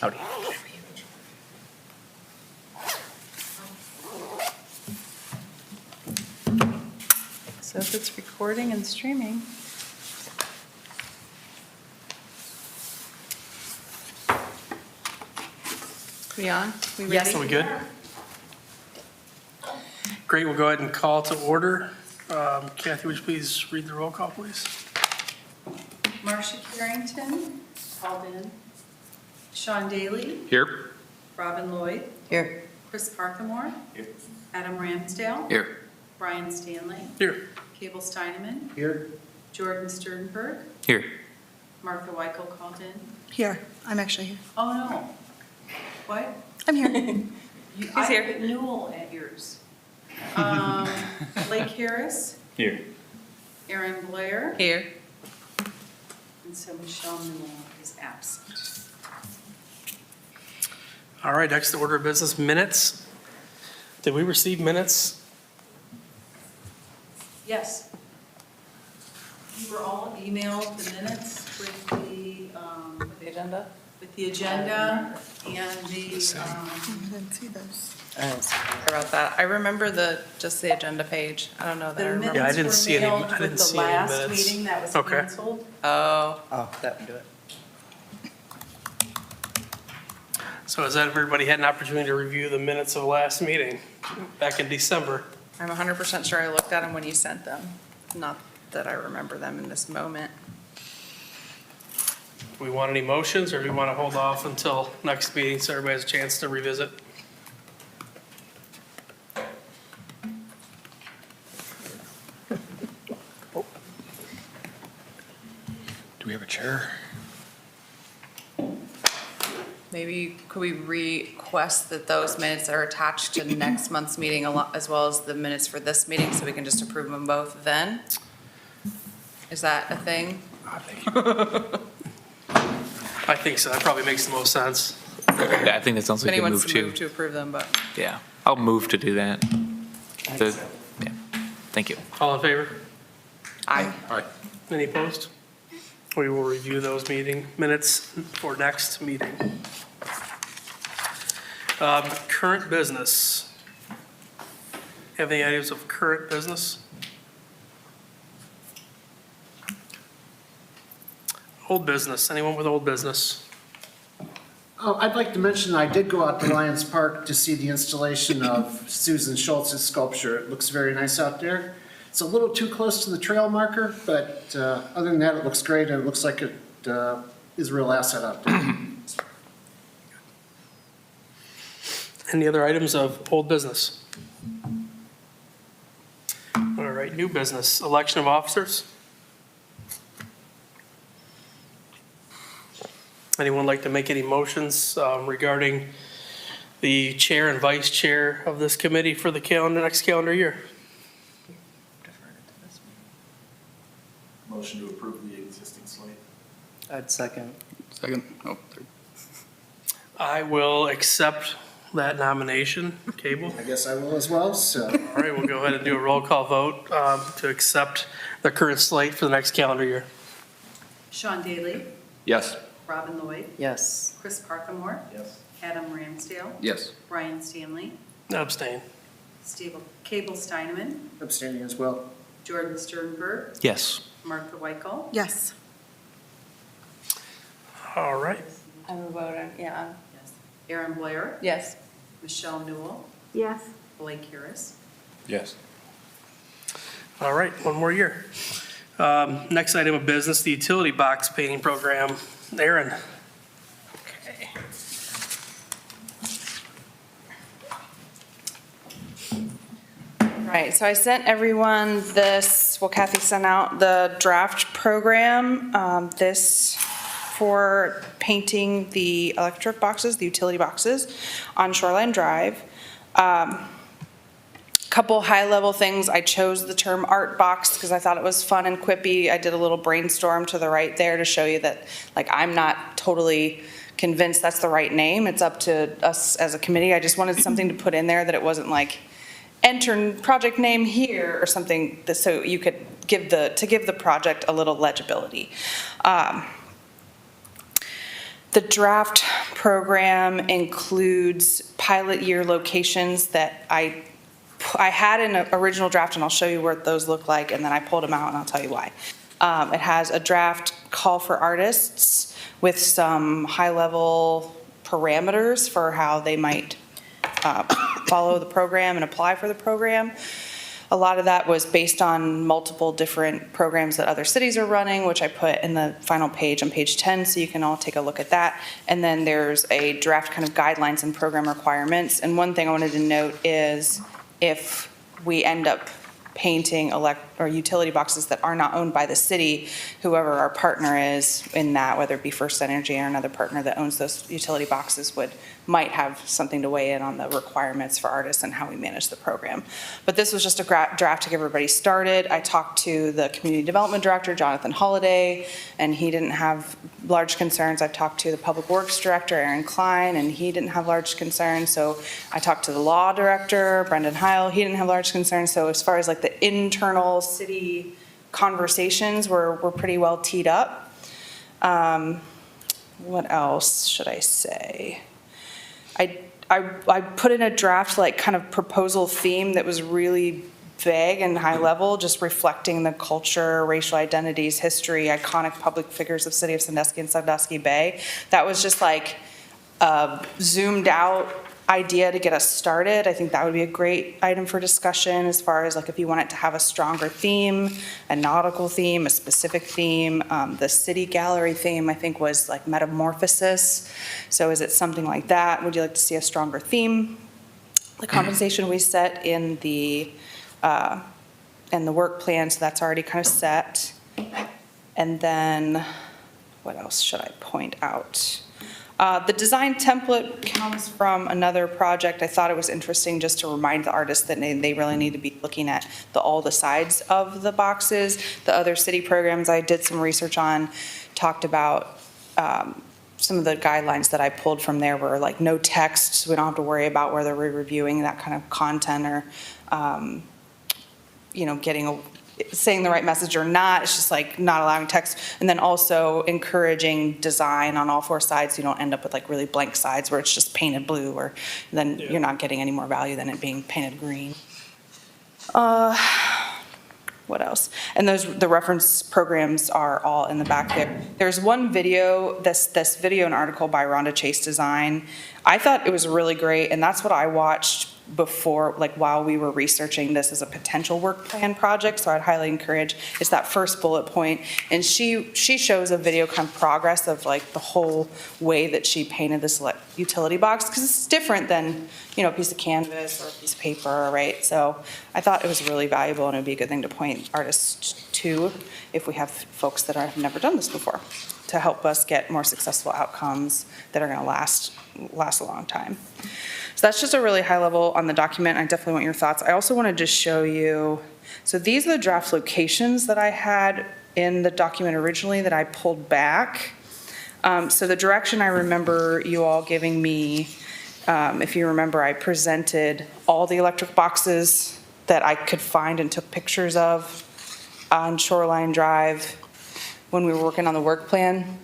Howdy. So if it's recording and streaming. We on? We ready? Yes, are we good? Great, we'll go ahead and call to order. Kathy, would you please read the roll call, please? Marcia Carrington, called in. Sean Daly, Here. Robin Lloyd, Here. Chris Parkamore, Adam Ramsdale, Here. Brian Stanley, Here. Cable Steineman, Here. Jordan Sternberg, Here. Martha Weichel called in. Here. I'm actually here. Oh, no. What? I'm here. He's here. I put Newell at yours. Blake Harris, Here. Aaron Blair, Here. and so Michelle Newell is absent. All right, next order of business, minutes. Did we receive minutes? Yes. You were all emailed the minutes with the agenda? with the agenda and the, I didn't see those. Sorry about that. I remember just the agenda page. I don't know that I the remember. Yeah, I minutes didn't were see any- mailed I didn't with the see any last minutes. meeting that was Okay. canceled. Oh, Oh, that would do it. So has everybody had an opportunity to review the minutes of last meeting back in December? I'm 100% sure I looked at them when you sent them. Not that I remember them in this moment. Do we want any motions, or do we want to hold off until next meeting so everybody has a chance to revisit? Do we have a chair? Maybe could we request that those minutes are attached to next month's meeting as well as the minutes for this meeting so we can just approve them both then? Is that a thing? I think so. That probably makes the most sense. Yeah, I think that sounds If like a anyone move wants to move too. to approve them, but Yeah, I'll move to do that. Yeah, thank you. All in favor? I, All right. Any opposed? We will review those meeting minutes for next meeting. Current business. Have any items of current business? Old business. Anyone with old business? Oh, I'd like to mention, I did go out to Lions Park to see the installation of Susan Schultz's sculpture. It looks very nice out there. It's a little too close to the trail marker, but other than that, it looks great, and it looks like it is a real asset out there. Any other items of old business? All right, new business. Election of officers. Anyone like to make any motions regarding the chair and vice chair of this committee for the next calendar year? Motion to approve the existing slate. I'd second. Second. Oh, third. I will accept that nomination. Cable? I guess I will as well, so. All right, we'll go ahead and do a roll call vote to accept the current slate for the next calendar year. Sean Daly, Yes. Robin Lloyd, Yes. Chris Parkamore, Yes. Adam Ramsdale, Yes. Brian Stanley, Abstain. Cable Steineman, Abstaining as well. Jordan Sternberg, Yes. Martha Weichel, Yes. All right. I'm a voter, yeah. yes, Aaron Blair, Yes. Michelle Newell, Yes. Blake Harris. Yes. All right, one more year. Next item of business, the utility box painting program. Aaron? Okay. Right, so I sent everyone this, well, Kathy sent out the draft program, this for painting the electric boxes, the utility boxes on Shoreline Drive. Couple high-level things. I chose the term art box because I thought it was fun and quippy. I did a little brainstorm to the right there to show you that, like, I'm not totally convinced that's the right name. It's up to us as a committee. I just wanted something to put in there that it wasn't like, enter project name here or something, so you could give the project a little legibility. The draft program includes pilot year locations that I had in an original draft, and I'll show you what those look like, and then I pulled them out, and I'll tell you why. It has a draft call for artists with some high-level parameters for how they might follow the program and apply for the program. A lot of that was based on multiple different programs that other cities are running, which I put in the final page on page 10, so you can all take a look at that. And then there's a draft kind of guidelines and program requirements. And one thing I wanted to note is if we end up painting or utility boxes that are not owned by the city, whoever our partner is in that, whether it be First Energy or another partner that owns those utility boxes might have something to weigh in on the requirements for artists and how we manage the program. But this was just a draft to get everybody started. I talked to the community development director, Jonathan Holliday, and he didn't have large concerns. I talked to the public works director, Aaron Klein, and he didn't have large concerns. So I talked to the law director, Brendan Heil, he didn't have large concerns. So as far as like the internal city conversations were pretty well teed up. What else should I say? I put in a draft like kind of proposal theme that was really vague and high level, just reflecting the culture, racial identities, history, iconic public figures of city of Sandusky and Sandusky Bay. That was just like a zoomed out idea to get us started. I think that would be a great item for discussion as far as like if you want it to have a stronger theme, a nautical theme, a specific theme. The city gallery theme I think was like metamorphosis. So is it something like that? Would you like to see a stronger theme? The compensation we set in the work plan, so that's already kind of set. And then what else should I point out? The design template comes from another project. I thought it was interesting just to remind the artists that they really need to be looking at all the sides of the boxes. The other city programs I did some research on talked about some of the guidelines that I pulled from there were like no text, so we don't have to worry about whether we're reviewing that kind of content or saying the right message or not. It's just like not allowing text, and then also encouraging design on all four sides so you don't end up with like really blank sides where it's just painted blue, or then you're not getting any more value than it being painted green. What else? And the reference programs are all in the back there. There's one video, this video and article by Rhonda Chase Design. I thought it was really great, and that's what I watched before, like while we were researching this as a potential work plan project, so I'd highly encourage. It's that first bullet point, and she shows a video kind of progress of like the whole way that she painted this utility box, because it's different than a piece of canvas or a piece of paper, right? So I thought it was really valuable, and it would be a good thing to point artists to if we have folks that have never done this before, to help us get more successful outcomes that are going to last a long time. So that's just a really high level on the document. I definitely want your thoughts. I also want to just show you, so these are the draft locations that I had in the document originally that I pulled back. So the direction I remember you all giving me, if you remember, I presented all the electric boxes that I could find and took pictures of on Shoreline Drive when we were working on the work plan.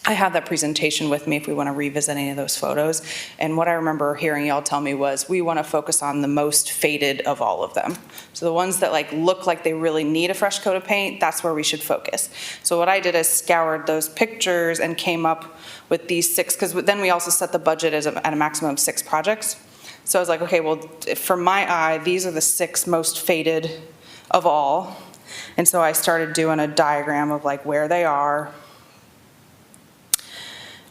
I have that presentation with me if we want to revisit any of those photos. And what I remember hearing y'all tell me was we want to focus on the most faded of all of them. So the ones that like look like they really need a fresh coat of paint, that's where we should focus. So what I did is scoured those pictures and came up with these 6, because then we also set the budget at a maximum of 6 projects. So I was like, okay, well, from my eye, these are the 6 most faded of all. And so I started doing a diagram of like where they are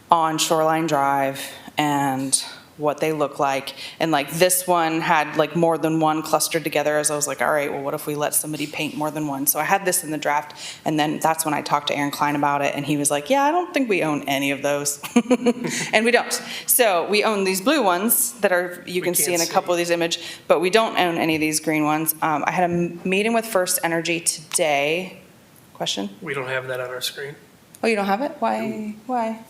on Shoreline Drive and what they look like. And like this one had like more than one clustered together, as I was like, all right, well, what if we let somebody paint more than one? So I had this in the draft, and then that's when I talked to Aaron Klein about it, and he was like, yeah, I don't think we own any of those. And we don't. So we own these blue ones that are, you can see in a couple of these images, but we don't own any of these green ones. I had a meeting with First Energy today. Question? We don't have that on our screen. Oh, you don't have it? Why? Why?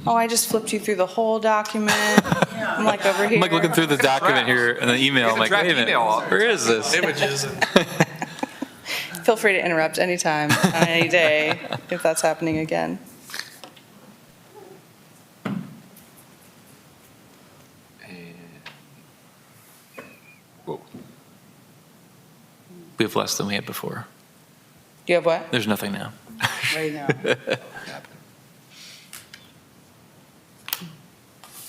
Oh, I just flipped you through the whole document. I'm like over here. I'm like looking through the document here in the email. I'm like, wait a minute, where is this? Images. Feel free to interrupt anytime, on any day, if that's happening again. We have less than we had before. Do you have what? There's nothing now. Right now.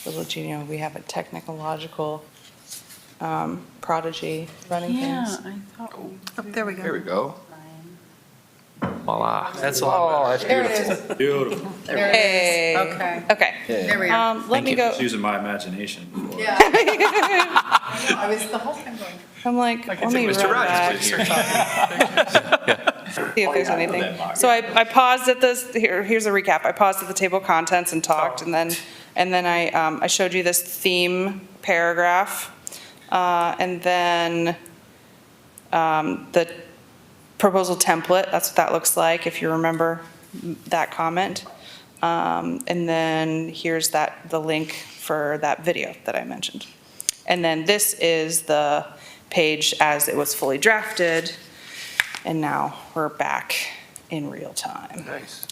Little Gino, we have a technological prodigy running Yeah, things. I thought. Oh, there we go. There we go. Voila. That's a lot better. There it is. Beautiful. There it Hey. is. Okay. Okay. There we go. Let me go. Just using my imagination. Yeah. I was the whole time going. I'm like, let me Mr. run Rogers, back. See if there's anything. So I paused at this, here's a recap. I paused at the table of contents and talked, and then I showed you this theme paragraph. And then the proposal template, that's what that looks like, if you remember that comment. And then here's the link for that video that I mentioned. And then this is the page as it was fully drafted, and now we're back in real time. Nice.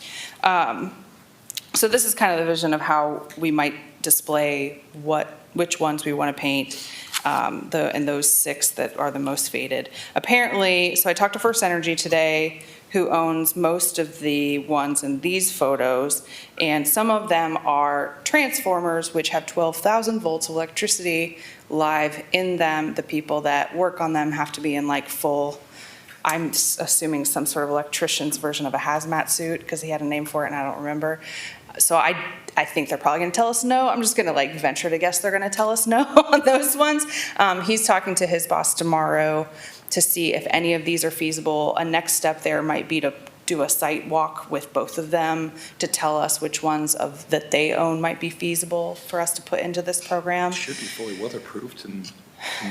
So this is kind of the vision of how we might display which ones we want to paint, and those 6 that are the most faded. Apparently, so I talked to First Energy today, who owns most of the ones in these photos, and some of them are transformers which have 12,000 volts of electricity live in them. The people that work on them have to be in like full, I'm assuming some sort of electrician's version of a hazmat suit, because he had a name for it and I don't remember. So I think they're probably going to tell us no. I'm just going to like venture to guess they're going to tell us no on those ones. He's talking to his boss tomorrow to see if any of these are feasible. A next step there might be to do a site walk with both of them to tell us which ones that they own might be feasible for us to put into this program. Should be fully weatherproofed and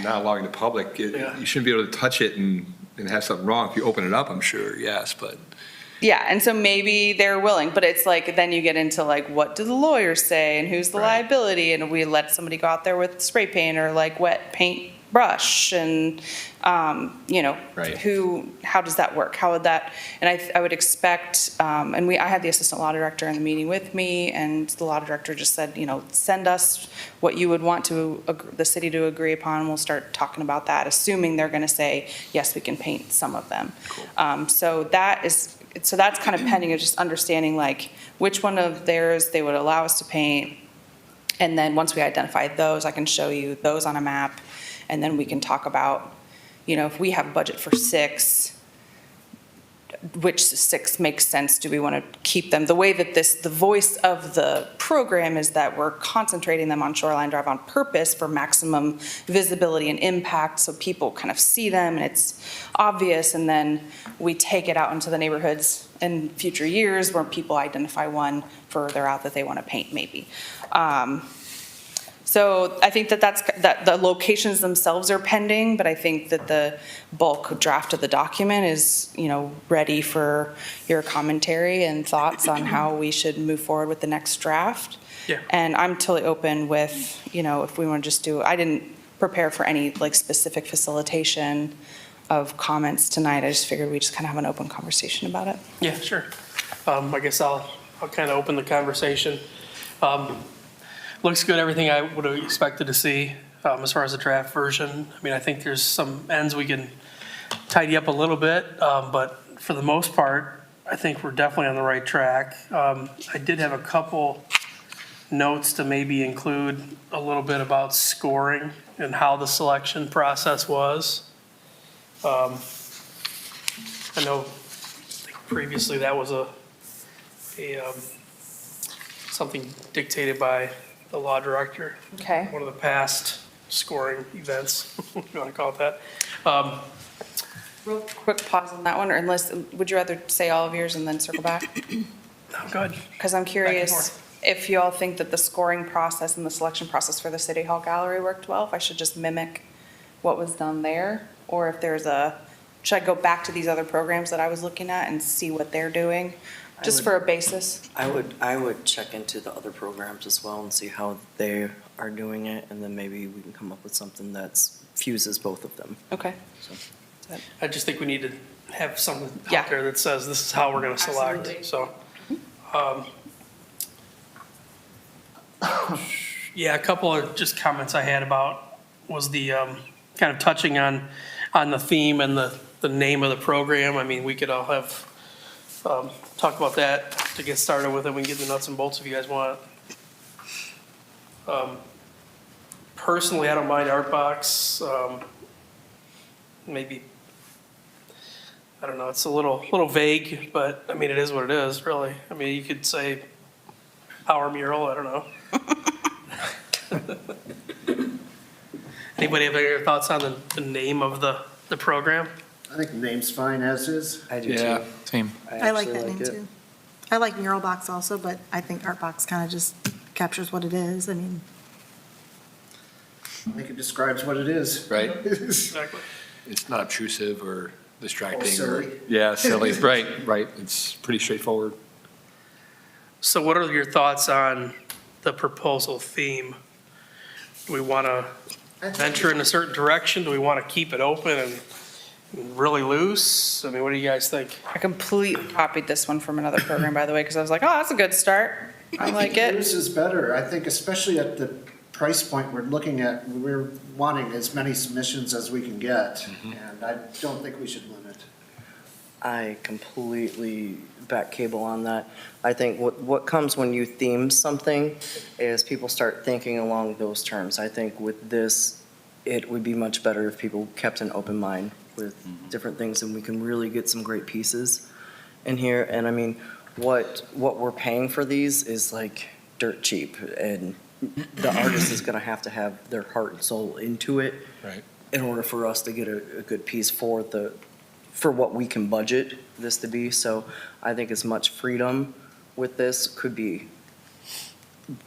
not allowing the public, Yeah. you shouldn't be able to touch it and have something wrong. If you open it up, I'm sure, yes, but. Yeah, and so maybe they're willing, but it's like, then you get into like, what do the lawyers say and who's the liability? And we let somebody go out there with spray paint or like wet paint brush and, Right. how does that work? How would that, and I would expect, and I had the assistant law director in the meeting with me, and the law director just said, send us what you would want the city to agree upon, and we'll start talking about that, assuming they're gonna say, yes, we can paint some of them. So that's kind of pending, of just understanding like which one of theirs they would allow us to paint. And then once we identify those, I can show you those on a map. And then we can talk about, if we have a budget for 6, which 6 makes sense? Do we want to keep them? The way that the voice of the program is that we're concentrating them on Shoreline Drive on purpose for maximum visibility and impact, so people kind of see them and it's obvious, and then we take it out into the neighborhoods in future years where people identify one further out that they want to paint maybe. So I think that the locations themselves are pending, but I think that the bulk draft of the document is, ready for your commentary and thoughts on how we should move forward with the next draft. Yeah. And I'm totally open with, if we want to just I didn't prepare for any like specific facilitation of comments tonight. I just figured we just kind of have an open conversation about it. Yeah, sure. I guess I'll kind of open the conversation. Looks good, everything I would have expected to see as far as the draft version. I mean, I think there's some ends we can tidy up a little bit, but for the most part, I think we're definitely on the right track. I did have a couple notes to maybe include a little bit about scoring and how the selection process was. I know previously that was something dictated by the law director. Okay. One of the past scoring events, if you want to call it that. Real quick pause on that one, or unless, would you rather say all of yours and then circle back? Oh, good. Because I'm curious if you all think that the scoring process and the selection process for the City Hall Gallery worked well, if I should just mimic what was done there, or if should I go back to these other programs that I was looking at and see what they're doing, just for a basis? I would check into the other programs as well and see how they are doing it, and then maybe we can come up with something that fuses both of them. Okay. So. I just think we need to have something Yeah. out there that says this is how we're going to select. Absolutely. So, yeah, a couple of just comments I had about was the kind of touching on on the theme and the name of the program. I mean, we could all have, talk about that to get started with it. We can get the nuts and bolts if you guys want. Personally, I don't mind Art Box. Maybe, I don't know, it's a little vague, but I mean, it is what it is, really. I mean, you could say Power Mural, I don't know. Anybody have any thoughts on the name of the program? I think the name's fine as is. I do Yeah. too. Same. I like actually that name it. too. I like Mural Box also, but I think Art Box kind of just captures what it is. I mean, I think it describes what it is. Right? Exactly. It's not obtrusive or distracting. Or silly. Yeah, silly, right, right. It's pretty straightforward. So what are your thoughts on the proposal theme? Do we want to venture in a certain direction? Do we want to keep it open and really loose? I mean, what do you guys think? I completely copied this one from another program, by the way, because I was like, oh, that's a good start. I like it. Yours is better. I think especially at the price point we're looking at, we're wanting as many submissions as we can get. And I don't think we should limit. I completely back Cable on that. I think what comes when you theme something is people start thinking along those terms. I think with this, it would be much better if people kept an open mind with different things, and we can really get some great pieces in here. And I mean, what we're paying for these is like dirt cheap, and the artist is gonna have to have their heart and soul into it. Right. In order for us to get a good piece for what we can budget this to be. So I think as much freedom with this could be,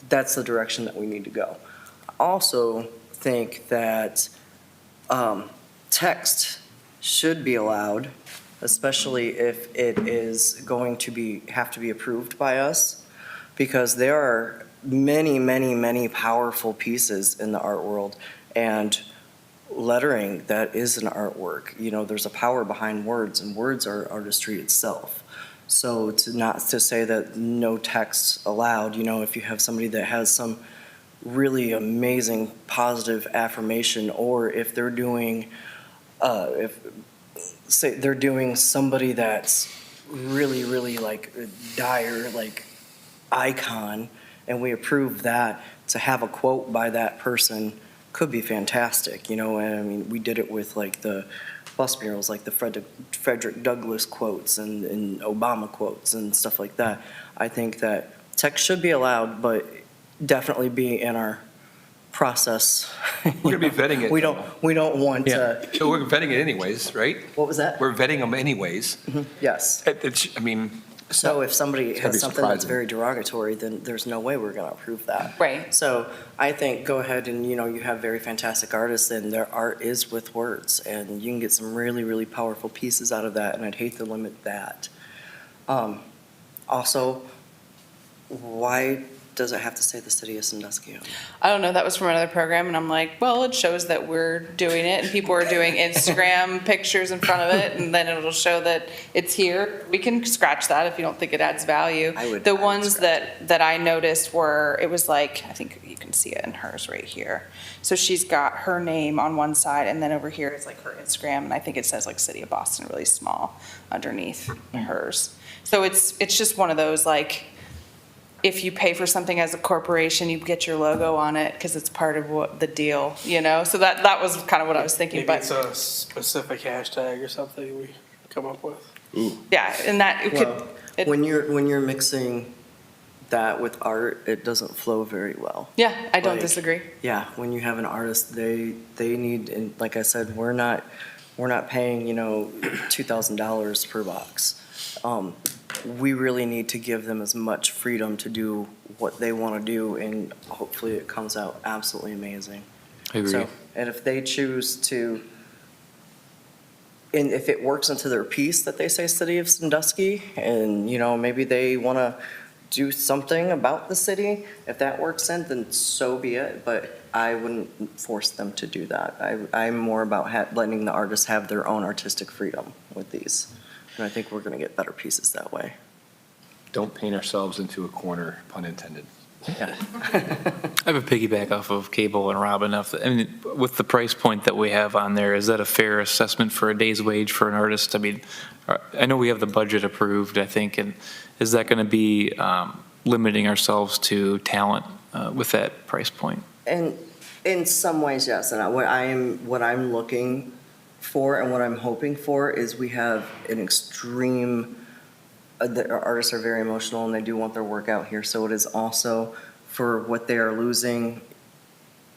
that's the direction that we need to go. I also think that text should be allowed, especially if it is going to have to be approved by us, because there are many, many, many powerful pieces in the art world, and lettering that is an artwork. You know, there's a power behind words, and words are artistry itself. So to say that no text allowed, you know, if you have somebody that has some really amazing positive affirmation, or if they're doing, say they're doing somebody that's really, really like dire, like icon, and we approve that, to have a quote by that person could be fantastic, you know. And I mean, we did it with like the bus murals, like the Frederick Douglass quotes and Obama quotes and stuff like that. I think that text should be allowed, but definitely be in our process. We're gonna be vetting it. We don't want to. So we're vetting it anyways, right? What was that? We're vetting them anyways. Yes. I mean. So if somebody It's gonna be has something that's surprising. very derogatory, then there's no way we're going to approve that. Right. So I think go ahead and, you know, you have very fantastic artists, and their art is with words, and you can get some really, really powerful pieces out of that, and I'd hate to limit that. Also, why does it have to say the city of Sandusky on it? I don't know, that was from another program, and I'm like, well, it shows that we're doing it, and people are doing Instagram pictures in front of it, and then it'll show that it's here. We can scratch that if you don't think it adds value. I would The ones scratch that I noticed were, it was like, I think you can see it in hers right here. So she's got her name on one side, and then over here is like her Instagram, and I think it says like City of Boston really small underneath hers. So it's just one of those, like, if you pay for something as a corporation, you get your logo on it because it's part of what the deal, you know? So that was kind of what I was thinking, Maybe but it's a specific hashtag or something we come up with. yeah, and that it Well, could, when you're mixing that with art, it doesn't flow very well. yeah, I don't like- disagree. Yeah, when you have an artist, they need, and like I said, we're not paying, you know, $2,000 per box. We really need to give them as much freedom to do what they want to do, and hopefully it comes out absolutely amazing. I agree. So, and if they choose to, and if it works into their piece that they say City of Sandusky, and, you know, maybe they want to do something about the city, if that works in, then so be it, but I wouldn't force them to do that. I'm more about letting the artists have their own artistic freedom with these, and I think we're going to get better pieces that way. Don't paint ourselves into a corner, pun intended. I have a piggyback off of Cable and Rob enough. I mean, with the price point that we have on there, is that a fair assessment for a day's wage for an artist? I mean, I know we have the budget approved, I think, and is that going to be limiting ourselves to talent with that price point? And in some ways, yes. And what I'm looking for and what I'm hoping for is we have an extreme, our artists are very emotional and they do want their work out here. So it is also for what they are losing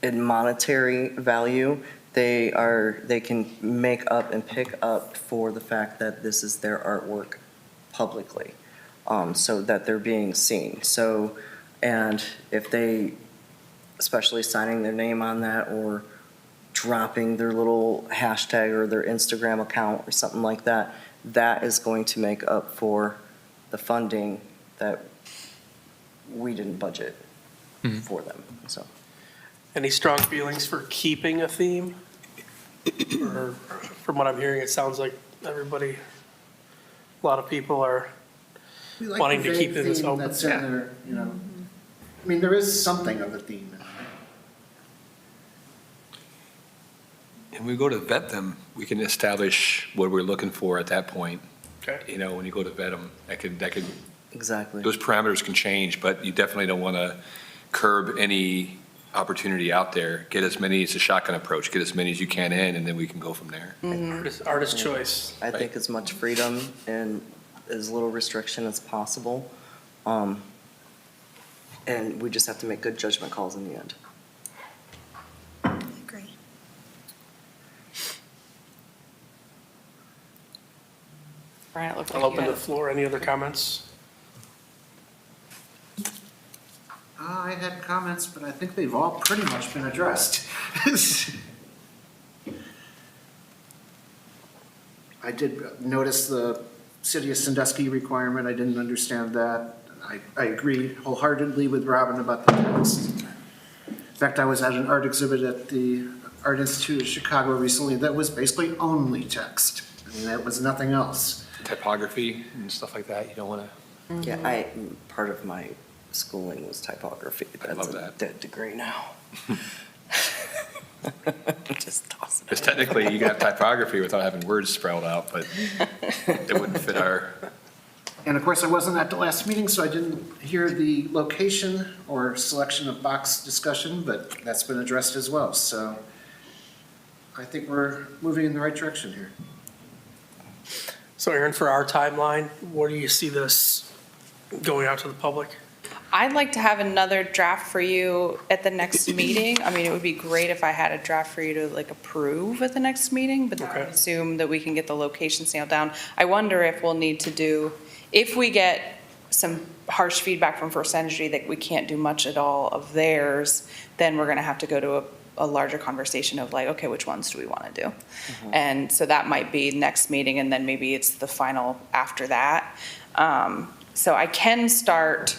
in monetary value, they can make up and pick up for the fact that this is their artwork publicly, so that they're being seen. So, and if they, especially signing their name on that or dropping their little hashtag or their Instagram account or something like that, that is going to make up for the funding that we didn't budget for them, so. Any strong feelings for keeping a theme? Or from what I'm hearing, it sounds like everybody, a lot of people are We like wanting the to keep vague this theme open. That's in there, you know. I mean, there is something of a theme in there. And we go to vet them, we can establish what we're looking for at that point. Okay. You know, when you go to vet them, that could, Exactly. those parameters can change, but you definitely don't want to curb any opportunity out there. Get as many, it's a shotgun approach, get as many as you can in, and then we can go from there. Artist choice. I think as much freedom and as little restriction as possible. And we just have to make good judgment calls in the end. I agree. Brian, it looked I'll like you open the had. floor. Any other comments? I had comments, but I think they've all pretty much been addressed. I did notice the City of Sandusky requirement. I didn't understand that. I agree wholeheartedly with Robin about the text. In fact, I was at an art exhibit at the Art Institute of Chicago recently that was basically only text. I mean, that was nothing else. Typography and stuff like that, you don't want to. Yeah, part of my schooling was typography. I love That's a that. dead degree now. Just toss it. Because technically, you can have typography without having words spelled out, but it wouldn't fit our, And of course, I wasn't at the last meeting, so I didn't hear the location or selection of box discussion, but that's been addressed as well. So I think we're moving in the right direction here. So Aaron, for our timeline, where do you see this going out to the public? I'd like to have another draft for you at the next meeting. I mean, it would be great if I had a draft for you to like approve at the next meeting, but that would Okay. assume that we can get the locations nailed down. I wonder if we'll need to do, if we get some harsh feedback from First Energy that we can't do much at all of theirs, then we're gonna have to go to a larger conversation of like, okay, which ones do we wanna do? And so that might be next meeting, and then maybe it's the final after that. So I can start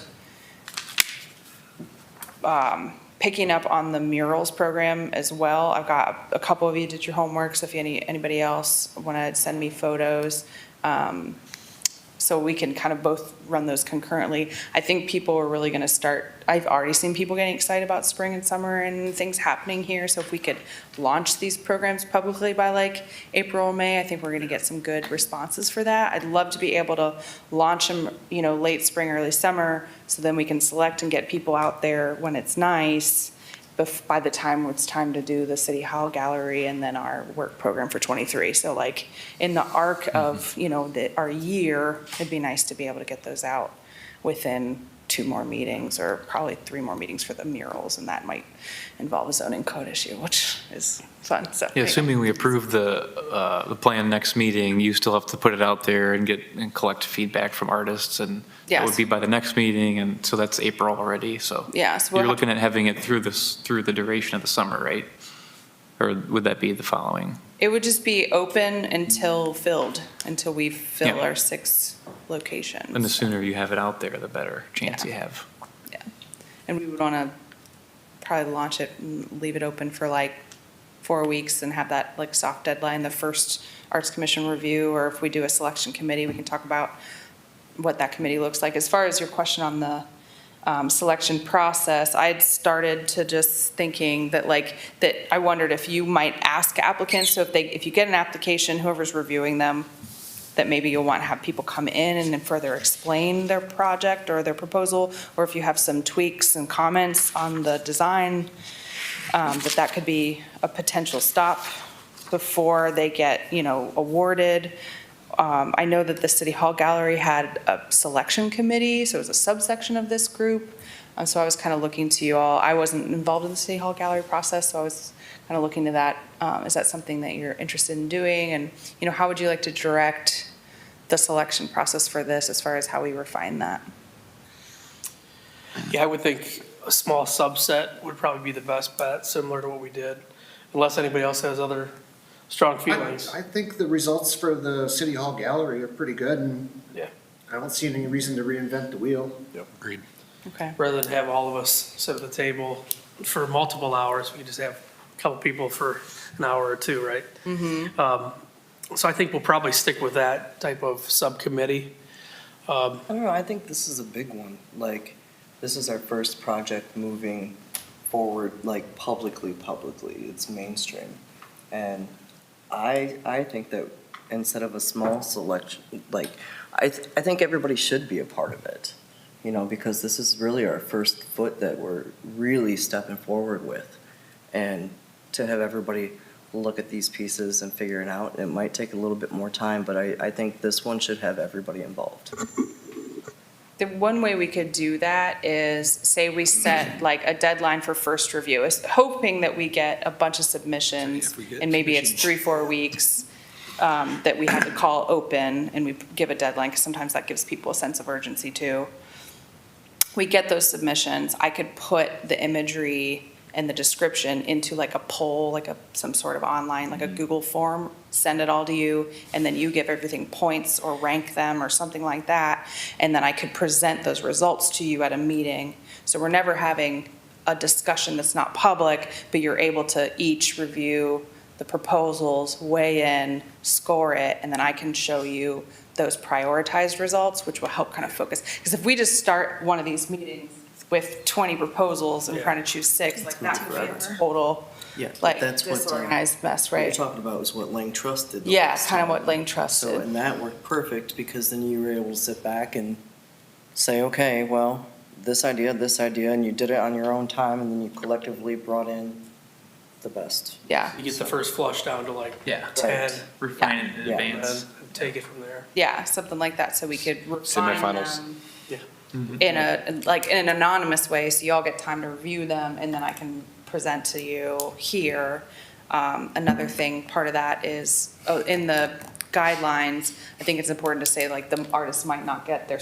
picking up on the Murals program as well. I've got a couple of you did your homework, so if anybody else want to send me photos, so we can kind of both run those concurrently. I think people are really going to start, I've already seen people getting excited about spring and summer and things happening here, so if we could launch these programs publicly by like April or May, I think we're going to get some good responses for that. I'd love to be able to launch them, late spring, early summer, so then we can select and get people out there when it's nice, by the time it's time to do the City Hall Gallery and then our work program for '23. So like in the arc of, our year, it'd be nice to be able to get those out within 2 more meetings or probably 3 more meetings for the murals, and that might involve a zoning code issue, which is fun, so. Yeah, assuming we approve the plan next meeting, you still have to put it out there and collect feedback from artists, and that Yes. would be by the next meeting, and so that's April already, so. Yeah, so we'll You're have- looking at having it through the duration of the summer, right? Or would that be the following? It would just be open until we fill Yeah. our 6 locations. And the sooner you have it out there, the better chance Yeah. you have. And we would want to probably launch it and leave it open for like 4 weeks and have that like soft deadline, the first Arts Commission review, or if we do a selection committee, we can talk about what that committee looks like. As far as your question on the selection process, I'd started to just thinking that I wondered if you might ask applicants, so if you get an application, whoever's reviewing them, that maybe you'll want to have people come in and then further explain their project or their proposal, or if you have some tweaks and comments on the design, that could be a potential stop before they get, awarded. I know that the City Hall Gallery had a selection committee, so it was a subsection of this group. So I was kind of looking to you all. I wasn't involved in the City Hall Gallery process, so I was kind of looking to that. Is that something that you're interested in doing? And, how would you like to direct the selection process for this as far as how we refine that? Yeah, I would think a small subset would probably be the best bet, similar to what we did, unless anybody else has other strong feelings. I think the results for the City Hall Gallery are pretty good, and Yeah. I don't see any reason to reinvent the wheel. Yep, agreed. Okay. Rather than have all of us sit at the table for multiple hours, we could just have a couple people for an hour or two, right? So I think we'll probably stick with that type of subcommittee. I don't know, I think this is a big one. Like, this is our first project moving forward, like publicly. It's mainstream. And I think that instead of a small selection, I think everybody should be a part of it, because this is really our first foot that we're really stepping forward with. And to have everybody look at these pieces and figure it out, it might take a little bit more time, but I think this one should have everybody involved. The one way we could do that is, say we set a deadline for first review, is hoping that we get a bunch of submissions, If we get and maybe it's submissions. 3-4 weeks, that we have to call open, and we give a deadline, because sometimes that gives people a sense of urgency too. We get those submissions, I could put the imagery and the description into a poll, some sort of online, a Google form, send it all to you, and then you give everything points or rank them or something like that, and then I could present those results to you at a meeting. So we're never having a discussion that's not public, but you're able to each review the proposals, weigh in, score it, and then I can show you those prioritized results, which will help kind of focus. Because if we just start one of these meetings with 20 proposals and trying to choose 6, that could be a total, Yeah, but that's what disorganized mess, what you're right? talking about is what Lang Trust did. the Yeah, last kind of time. what Lang Trust So, did. and that worked perfect, because then you were able to sit back and say, okay, well, this idea, and you did it on your own time, and then you collectively brought in the best. Yeah, You get the first flush down to Yeah, 10, refine it in Yeah. advance. and take it from there. yeah, something like that, so we could refine Semifinals. them. Yeah. In an anonymous way, so you all get time to review them, and then I can present to you here. Another thing, part of that is, in the guidelines, I think it's important to say, the artists might not get their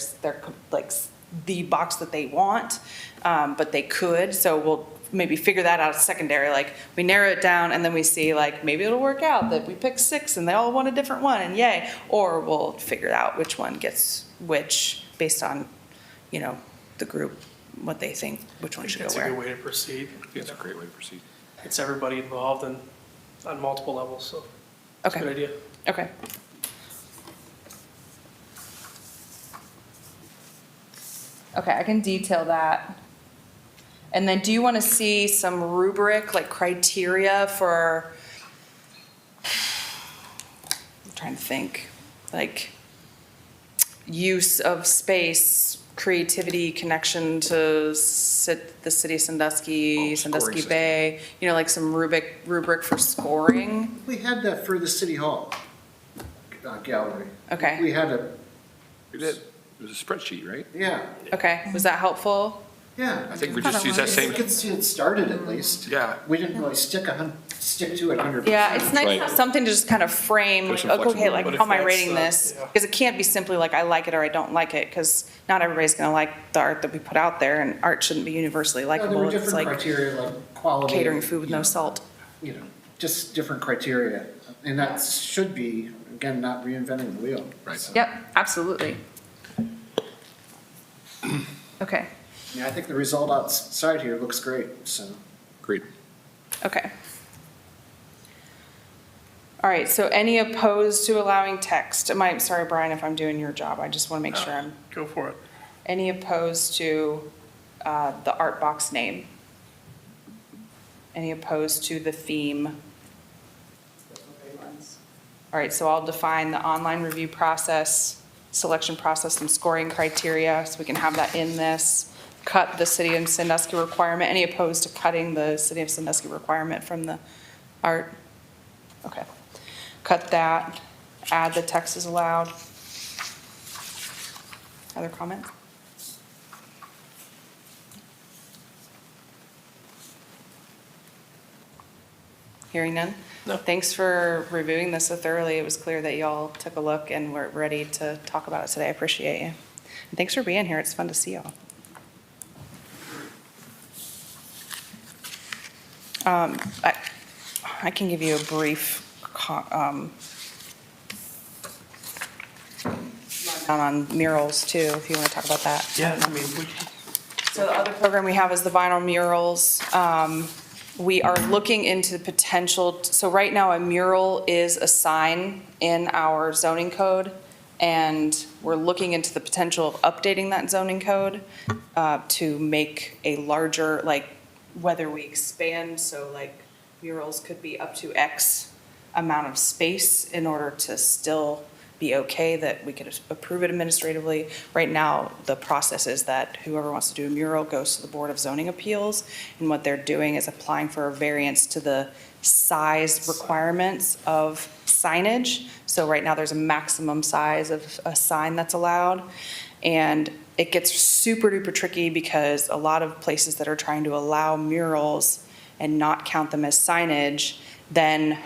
the box that they want, but they could, so we'll maybe figure that out secondary, we narrow it down, and then we see, maybe it'll work out that we pick 6 and they all want a different one, and yay, or we'll figure out which one gets which, based on, the group, what they think, which one should go That's a good where. way to proceed. It's a great way to proceed. It's everybody involved and on multiple levels, so it's a Okay, good idea. okay. Okay, I can detail that. And then do you want to see some rubric, criteria for, I'm trying to think, use of space, creativity, connection to the city of Sandusky, Oh, scoring Sandusky system. Bay, some rubric for scoring? We had that for the City Hall Gallery. Okay. We had a, We did. It was a spreadsheet, right? yeah, Okay, was that helpful? yeah. I think we just used that You same, could see it started at least. yeah. We didn't really stick to it 100%. Yeah, it's nice to Right. have something to just kind of frame, There's some okay, flexibility. how am I But if rating that's, this? yeah. Because it can't be simply I like it or I don't like it, because not everybody's going to like the art that we put out there, and art shouldn't be universally No, there likable. were It's different like criteria, like quality. catering food with you no know, salt. Just different criteria. And that should be, again, not reinventing the wheel. Right. Yep, absolutely. Okay, Yeah, I think the result outside here looks great, so. Agreed. okay. All right, so any opposed to allowing text? Sorry, Brian, if I'm doing your job, I just want to make sure I'm. Go for it. Any opposed to the art box name? Any opposed to the theme? All right, so I'll define the online review process, selection process, and scoring criteria, so we can have that in this. Cut the City of Sandusky requirement. Any opposed to cutting the City of Sandusky requirement from the art? Okay. Cut that, add the text is allowed. Other comments? Hearing none? No. Thanks for reviewing this so thoroughly. It was clear that y'all took a look and were ready to talk about it today. I appreciate you. And thanks for being here. It's fun to see y'all. I can give you a brief rundown on murals too, if you want to talk about that. Yeah, I mean, So the other program we have is the vinyl murals. We are looking into the potential, so right now a mural is a sign in our zoning code, and we're looking into the potential of updating that zoning code to make a larger, like, whether we expand, so like murals could be up to X amount of space in order to still be okay, that we could approve it administratively. Right now, the process is that whoever wants to do a mural goes to the Board of Zoning Appeals, and what they're doing is applying for a variance to the size requirements of signage. So right now, there's a maximum size of a sign that's allowed, and it gets super duper tricky because a lot of places that are trying to allow murals and not count them as signage then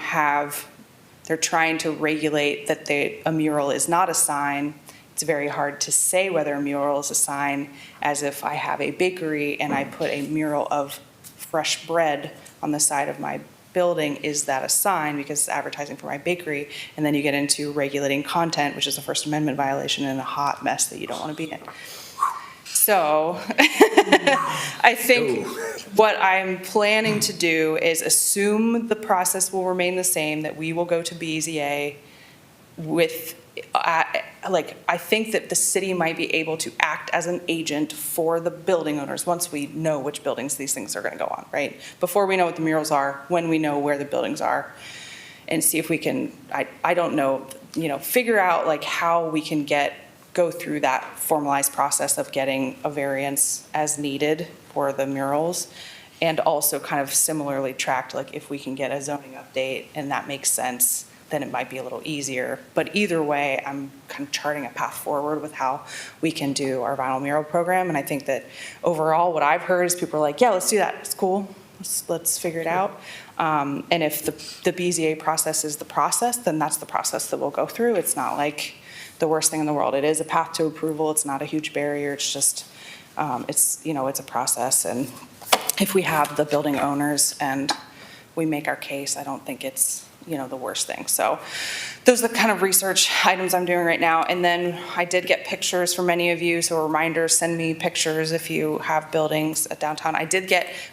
they're trying to regulate that a mural is not a sign. It's very hard to say whether a mural is a sign, as if I have a bakery and I put a mural of fresh bread on the side of my building, is that a sign because it's advertising for my bakery? And then you get into regulating content, which is a First Amendment violation and a hot mess that you don't want to be in. So I think what I'm planning to do is assume the process will remain the same, that we will go to BZA with, I think that the city might be able to act as an agent for the building owners once we know which buildings these things are going to go on, right? Before we know what the murals are, when we know where the buildings are, and see if we can, I don't know, figure out like how we can go through that formalized process of getting a variance as needed for the murals, and also kind of similarly tracked, like if we can get a zoning update and that makes sense, then it might be a little easier. But either way, I'm kind of charting a path forward with how we can do our vinyl mural program. And I think that overall, what I've heard is people are like, yeah, let's do that. It's cool. Let's figure it out. And if the BZA process is the process, then that's the process that we'll go through. It's not like the worst thing in the world. It is a path to approval. It's not a huge barrier. It's just, it's a process. And if we have the building owners and we make our case, I don't think it's, the worst thing. So those are the kind of research items I'm doing right now. And then I did get pictures from many of you. So a reminder, send me pictures if you have buildings at downtown.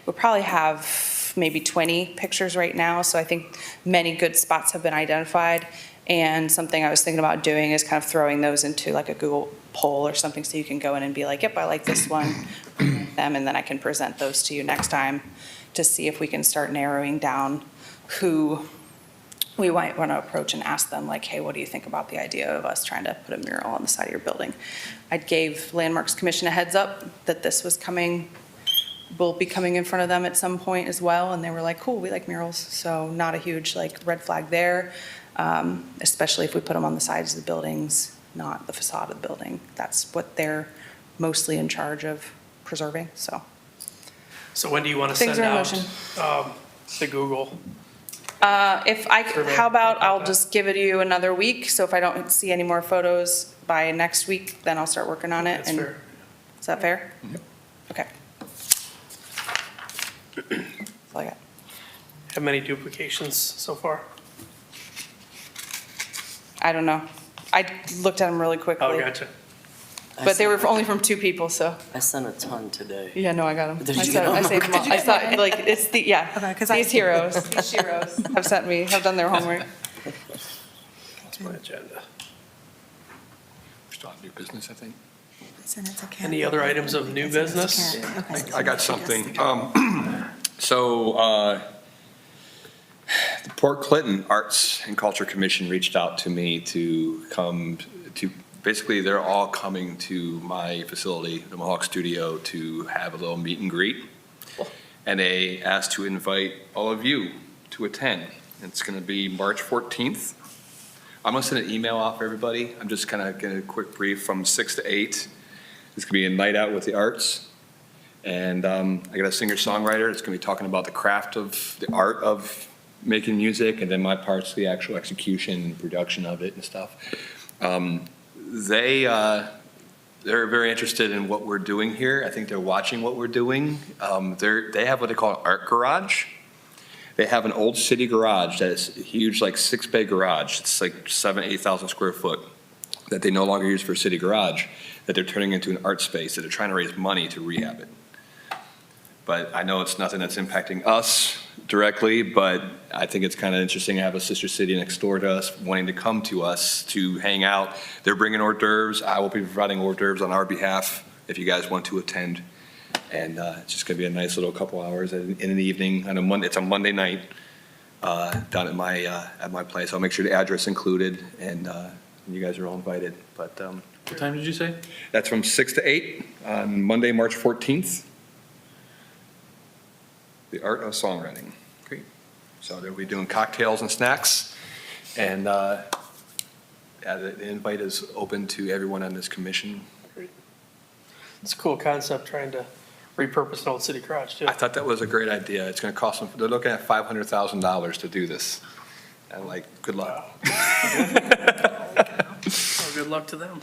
We'll probably have maybe 20 pictures right now. So I think many good spots have been identified. And something I was thinking about doing is kind of throwing those into like a Google poll or something, so you can go in and be like, yep, I like this one, them, and then I can present those to you next time to see if we can start narrowing down who we might want to approach and ask them, like, hey, what do you think about the idea of us trying to put a mural on the side of your building? I gave Landmarks Commission a heads up that this was will be coming in front of them at some point as well, and they were like, cool, we like murals, so not a huge red flag there. Especially if we put them on the sides of the buildings, not the facade of the building. That's what they're mostly in charge of preserving, so. so when do you want to Things send are in out motion. the Google? How about I'll just give it to you another week, so if I don't see any more photos by next week, then I'll start working on it. That's and- fair. Is that fair? Mm-hmm. Okay. That's all I got. Have many duplications so far? I don't know. I looked at them really quickly. Oh, gotcha. But they were only from 2 people, so. I sent a ton today. Yeah, no, I got them. Did I you said- get 'em? I saved them all. I saw, it's Okay, 'cause I- these heroes have sent me, have done their homework. That's my agenda. We're still on new business, I think. And it's a cat. Any other items of new business? It's a cat. Okay. I got something. So, the Port Clinton Arts and Culture Commission reached out to me to come to, basically, they're all coming to my facility, the Mohawk Studio, to have a little meet and greet. And they asked to invite all of you to attend. It's going to be March 14th. I'm going to send an email out for everybody. I'm just kind of getting a quick brief from 6 to 8. It's going to be a night out with the arts. And I got a singer-songwriter that's going to be talking about the craft of the art of making music, and then my part's the actual execution and production of it and stuff. They're very interested in what we're doing here. I think they're watching what we're doing. They have what they call an art garage. They have an old city garage that is a huge, like 6-bay garage. It's like 8,000 square foot that they no longer use for a city garage, that they're turning into an art space, that they're trying to raise money to rehab it. But I know it's nothing that's impacting us directly, but I think it's kind of interesting to have a sister city next door to us wanting to come to us to hang out. They're bringing hors d'oeuvres. I will be providing hors d'oeuvres on our behalf if you guys want to attend. And it's just going to be a nice little couple hours in the evening on a Monday. It's a Monday night down at my place. I'll make sure the address included, and you guys are all invited. But What time did you say? that's from 6 to 8 on Monday, March 14th. The Art of Songwriting. Great. So they'll be doing cocktails and snacks, and the invite is open to everyone on this commission. It's a cool concept, trying to repurpose an old city garage, too. I thought that was a great idea. It's going to cost them, they're looking at $500,000 to do this. And like, good luck. Well, good luck to them.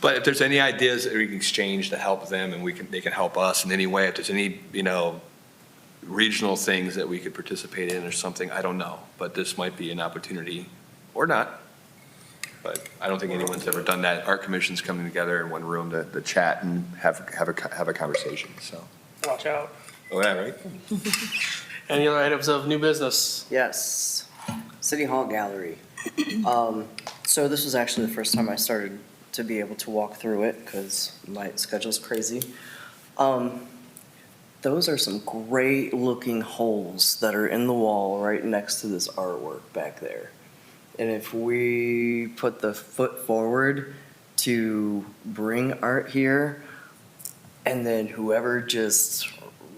But if there's any ideas that we can exchange to help them, and they can help us in any way, if there's any, regional things that we could participate in or something, I don't know. But this might be an opportunity, or not. But I don't think anyone's ever done that. Art commissions coming together in one room to chat and have a conversation, so. Watch out. Oh, yeah, right? Any other items of new business? Yes, City Hall Gallery. So this was actually the first time I started to be able to walk through it because my schedule's crazy. Those are some great looking holes that are in the wall right next to this artwork back there. And if we put the foot forward to bring art here, and then whoever just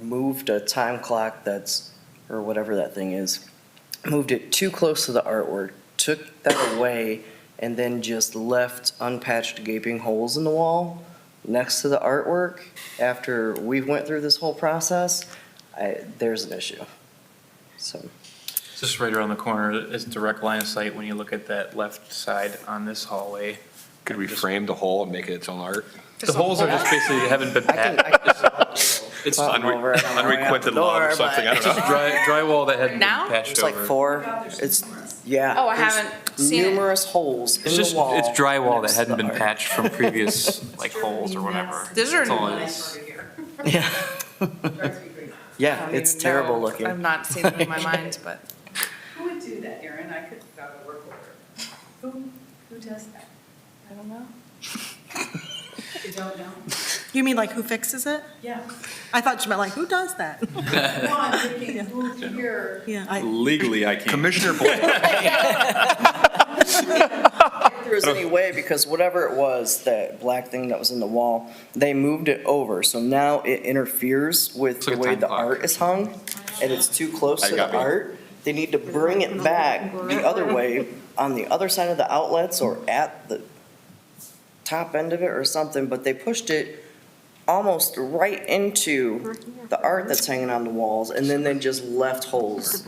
moved a time clock or whatever that thing is, moved it too close to the artwork, took that away, and then just left unpatched gaping holes in the wall next to the artwork after we went through this whole process, there's an issue. So. It's just right around the corner. It's direct line of sight when you look at that left side on this hallway. Could we frame the hole and make it its own art? The holes are just basically, they haven't been patched. It's Unrequited love or something, I don't just know. drywall that hadn't been Now? patched It's like over. 4, yeah. Oh, I there's haven't seen it. numerous holes It's in just, the wall. it's drywall that next to hadn't the been art. patched from previous, like, holes or whatever. These are That's all it Nice is. over here. Yeah, Drives me crazy. yeah, I don't it's even terrible know. looking. I've not seen them in my mind, but Who would do that, Erin? I could go to work order. Who does that? I don't know. You don't know? You mean like who fixes it? Yeah. I thought you meant like, who does that? No, I'm thinking, who here? Yeah, Legally, I can't. Commissioner Blake, If there was any way, because whatever it was, that black thing that was in the wall, they moved it over, so now it interferes with It's the like a way time the clock. art is hung, and it's too close I to got the me. art. They need to bring it back the other way, on the other side of the outlets or at the top end of it or something, but they pushed it almost right into the art that's hanging on the walls, and then they just left holes.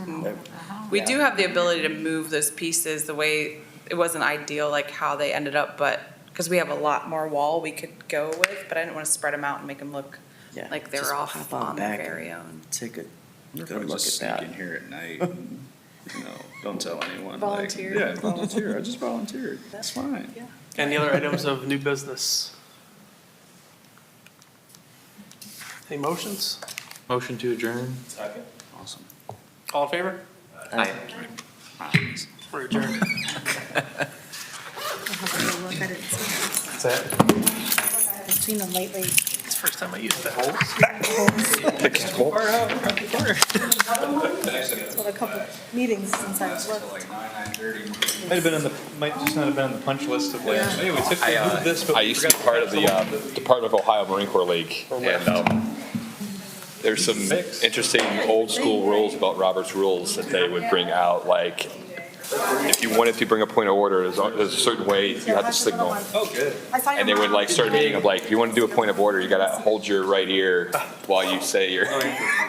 we do have the ability to move those pieces the way, it wasn't ideal, like how they ended up, but, because we have a lot more wall we could go with, but I didn't want to spread them out and make them look Yeah, like they just were off hop on their back very and own. Take a What if good I look just at sneak in that. here at night and, don't tell anyone. Volunteer. Like, yeah, volunteer. I just volunteered. That's fine. Any other items of new business? Any motions? Motion to adjourn. Awesome. All in favor? Aye. We're adjourned. I'll have to go look. I didn't see that. What's that? seen them lately. It's the first time I used that. It's been a couple meetings since I've looked. Might have been in the, might just not have been on the punch list of like, hey, we typically do this, but I we used to be forgot part of the Department of Ohio Marine Corps League, and there's some interesting old school rules about Robert's rules that they would bring out, like if you wanted to bring a point of order, there's a certain way you have to signal. Oh, good. I saw your And they would mom. like start a meeting of like, if you want to do a point of order, you gotta hold your right ear while you say your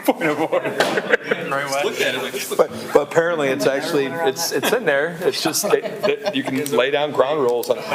point of order. Look at it like, But apparently it's actually, it's in there, it's just, you can lay down ground rules on